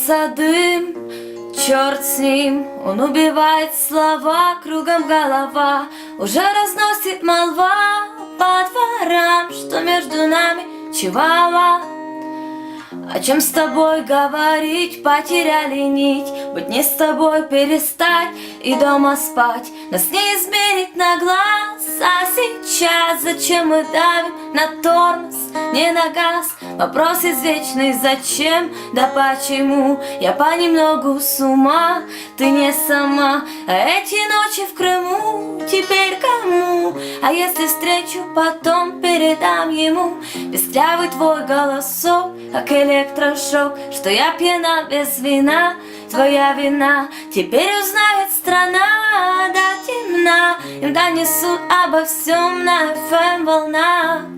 Вьется дым, черт с ним, он убивает слова, кругом голова, уже разносит молва по дворам, что между нами чивава. О чем с тобой говорить, потеряли нить, быть не с тобой перестать и дома спать, нас не измерить на глаз, а сейчас зачем мы давим на тормоз, не на газ? Вопрос извечный, зачем, да почему? Я понемногу с ума, ты не сама, а эти ночи в Крыму теперь кому? А если встречу, потом передам ему песклявый твой голосок, как электрошок, что я пьяна без вина, твоя вина. Теперь узнает страна до темна, им донесут обо всем на FM волнах.